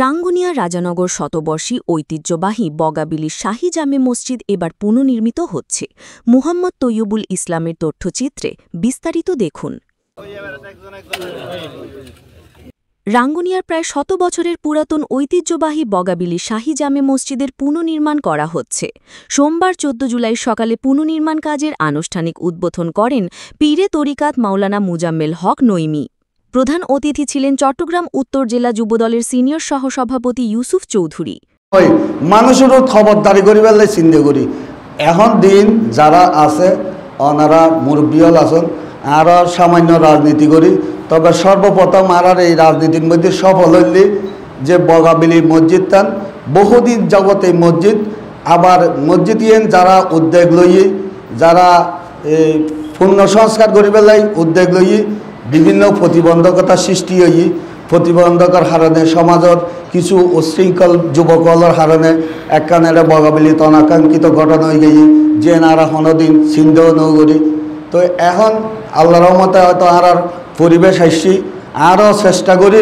রাঙ্গুনিয়া রাজানগর শতবর্ষী ঐতিহ্যবাহী বগাবিলি শাহী জামে মসজিদ এবার পুনর্নির্মিত হচ্ছে। মুহাম্মদ তৈয়বুল ইসলামের তথ্যচিত্রে বিস্তারিত দেখুন। রাঙ্গুনিয়ার প্রায় ১০০ বছরের পুরাতন ঐতিহ্যবাহী বগাবিলি শাহী জামে মসজিদের পুনর্নির্মাণ করা হচ্ছে। সোমবার ১৪ জুলাই সকালে পুনর্নির্মাণ কাজের আনুষ্ঠানিক উদ্বোধন করেন পীরে তরিকাত মাওলানা মুজাম্মেল হক নইমি। প্রধান অতিথি ছিলেন চট্টগ্রাম উত্তর জেলা যুবদলের সিনিয়র সহসভাপতি ইউসুফ চৌধুরী। মানুষেরও খবরদারি করি বেলায় চিন্তা করি, এখন দিন যারা আছে ওনারা মুরব্বীল আছেন, আর সামান্য রাজনীতি করি। তবে সর্বপ্রথম আর এই রাজনীতির মধ্যে সফল হইলে যে বগাবিলি মসজিদ টান বহুদিন জগৎ এই মসজিদ আবার মসজিদ যারা উদ্যোগ লই, যারা পূর্ণ সংস্কার করি বেলায় উদ্যোগ লই, বিভিন্ন প্রতিবন্ধকতা সৃষ্টি হই, প্রতিবন্ধকর হারণে সমাজের কিছু উশৃঙ্খল যুবকলের হারণে একখানে বগাবিলি অনাকাঙ্ক্ষিত ঘটনা হয়ে গেই যে নারা কোনোদিন চিন্তাও নৌ করি। তো এখন আল্লাহ রহমতে হয়তো আর পরিবেশ আসছি, আরও চেষ্টা করি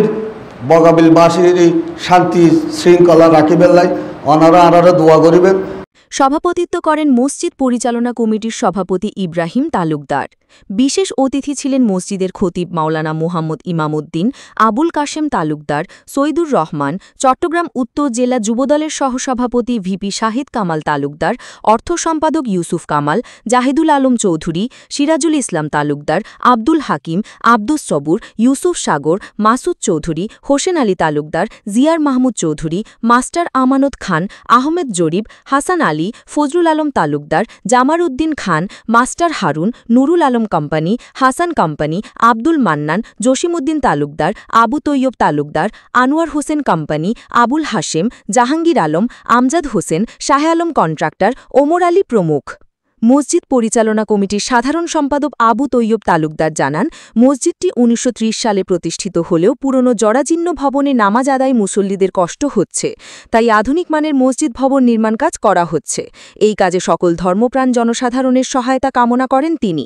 বগাবিলবাসীর শান্তি শৃঙ্খলা রাখি বেলায় ওনারা আরও দোয়া করিবেন। সভাপতিত্ব করেন মসজিদ পরিচালনা কমিটির সভাপতি ইব্রাহিম তালুকদার। বিশেষ অতিথি ছিলেন মসজিদের খতিব মাওলানা মুহাম্মদ ইমামউদ্দিন, আবুল কাশেম তালুকদার, সৈদুর রহমান, চট্টগ্রাম উত্তর জেলা যুবদলের সহসভাপতি ভিপি শাহিদ কামাল তালুকদার, অর্থ সম্পাদক ইউসুফ কামাল, জাহিদুল আলম চৌধুরী, সিরাজুল ইসলাম তালুকদার, আব্দুল হাকিম, আব্দুস সবুর, ইউসুফ সাগর, মাসুদ চৌধুরী, হোসেন আলী তালুকদার, জিয়ার মাহমুদ চৌধুরী, মাস্টার আমানত খান, Ahmed জরিব, Hasan Ali, Fazlul Alam Talukdar, Jamar Uddin Khan, master Harun, Nurul Alam company, Hasan company, Abdul Mannan, Jasimuddin Talukdar, Abu Taiyab Talukdar, Anwar Hossain company, Abul Hashem, Jahangir Alam, Amjad Hossain, Shahe Alam contractor, Omar Ali প্রমুখ। মসজিদ পরিচালনা কমিটির সাধারণ সম্পাদক আবু তৈয়ব তালুকদার জানান, মসজিদটি ১৯৩০ সালে প্রতিষ্ঠিত হলেও পুরনো জরাজীর্ণ ভবনে নামাজ আদায় মুসল্লিদের কষ্ট হচ্ছে, তাই আধুনিক মানের মসজিদ ভবন নির্মাণ কাজ করা হচ্ছে। এই কাজে সকল ধর্মপ্রাণ জনসাধারণের সহায়তা কামনা করেন তিনি।